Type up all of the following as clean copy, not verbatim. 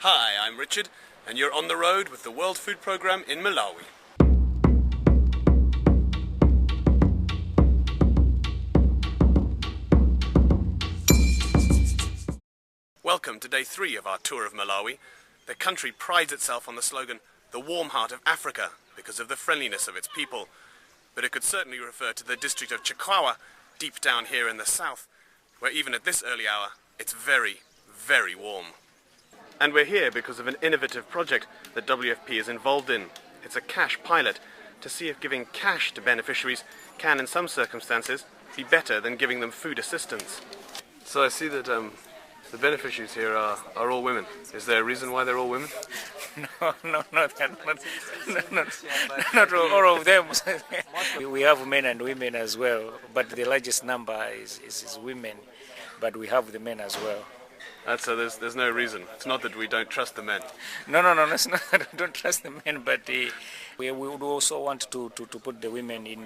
Hi, I'm Richard, and you're on the road with the World Food Programme in Malawi. Welcome to day 3 of our tour of Malawi. The country prides itself on the slogan, the warm heart of Africa, because of the friendliness of its people. But it could certainly refer to the district of Chikwawa, deep down here in the south, where even at this early hour, it's very, very warm. And we're here because of an innovative project that WFP is involved in. It's a cash pilot to see if giving cash to beneficiaries can, in some circumstances, be better than giving them food assistance. So I see that the beneficiaries here are all women. Is there a reason why they're all women? No, not all of them. We have men and women as well, but the largest number is women, but we have the men as well. So there's no reason. It's not that we don't trust the men. No, it's not that we don't trust the men, but we would also want to put the women in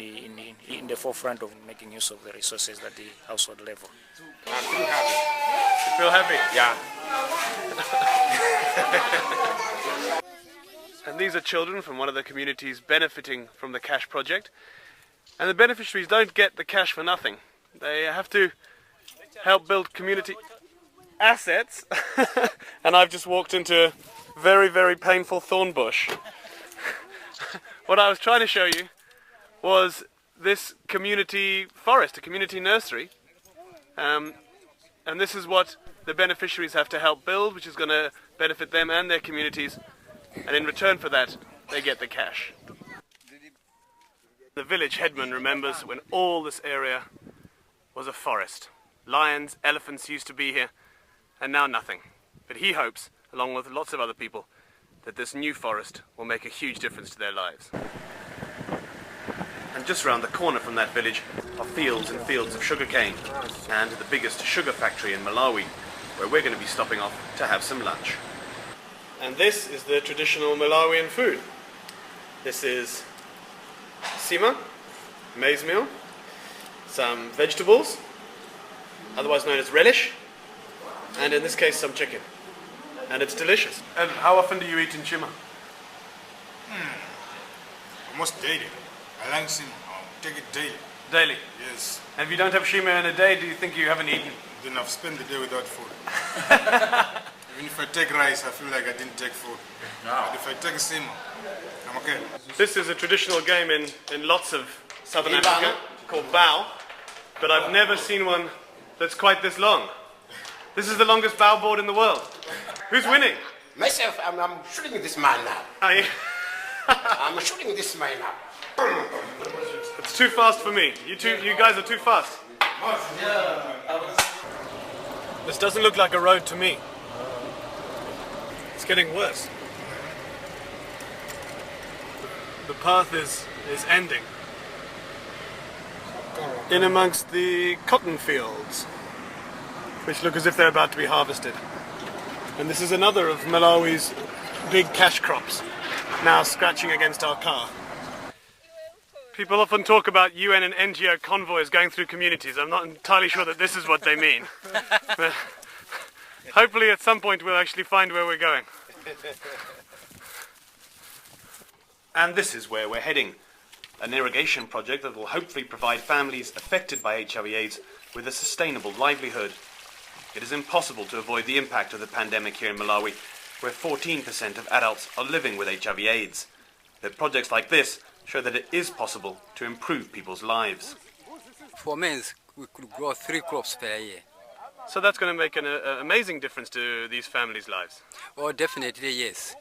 the forefront of making use of the resources at the household level. I'm pretty happy. You feel happy? Yeah. And these are children from one of the communities benefiting from the cash project. And the beneficiaries don't get the cash for nothing. They have to help build community assets. And I've just walked into a very, very painful thorn bush. What I was trying to show you was this community forest, a community nursery. And this is what the beneficiaries have to help build, which is going to benefit them and their communities. And in return for that, they get the cash. The village headman remembers when all this area was a forest. Lions, elephants used to be here, and now nothing. But he hopes, along with lots of other people, that this new forest will make a huge difference to their lives. And just round the corner from that village are fields and fields of sugarcane, and the biggest sugar factory in Malawi, where we're going to be stopping off to have some lunch. And this is the traditional Malawian food. This is sima, maize meal, some vegetables, otherwise known as relish, and in this case some chicken. And it's delicious. And how often do you eat in Chima? Almost daily. I like sima. I'll take it daily. Daily? Yes. And if you don't have shima in a day, do you think you haven't eaten? Then I've spent the day without food. Even if I take rice, I feel like I didn't take food. No. But if I take sima, I'm okay. This is a traditional game in lots of southern Africa called bow, but I've never seen one that's quite this long. This is the longest bow board in the world. Who's winning? Myself, I'm shooting this man now. Are you? I'm shooting this man now. It's too fast for me. You guys are too fast. This doesn't look like a road to me. It's getting worse. The path is ending. In amongst the cotton fields, which look as if they're about to be harvested. And this is another of Malawi's big cash crops, now scratching against our car. People often talk about UN and NGO convoys going through communities. I'm not entirely sure that this is what they mean. But hopefully at some point we'll actually find where we're going. And this is where we're heading. An irrigation project that will hopefully provide families affected by HIV/AIDS with a sustainable livelihood. It is impossible to avoid the impact of the pandemic here in Malawi, where 14% of adults are living with HIV/AIDS. But projects like this show that it is possible to improve people's lives. For men, we could grow 3 crops per year. So that's going to make an amazing difference to these families' lives. Oh, definitely, yes.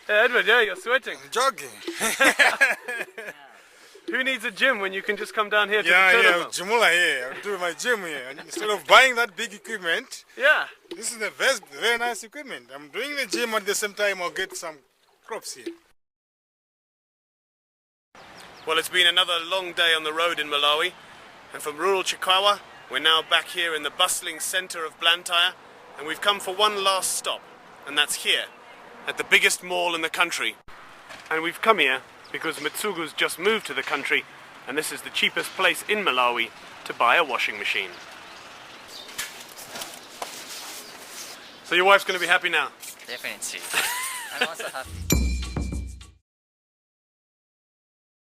Hey, Edward, yeah, you're sweating. I'm jogging. Who needs a gym when you can just come down here to the Yeah, treadmill? Jimula here. I'm doing my gym here. Instead of buying that big equipment, Yeah. this is the very nice equipment. I'm doing the gym at the same time. I'll get some crops here. Well, it's been another long day on the road in Malawi, and from rural Chikwawa, we're now back here in the bustling centre of Blantyre, and we've come for one last stop, and that's here, at the biggest mall in the country. And we've come here because Mitsugu's just moved to the country, and this is the cheapest place in Malawi to buy a washing machine. So your wife's going to be happy now? Definitely. I'm also happy.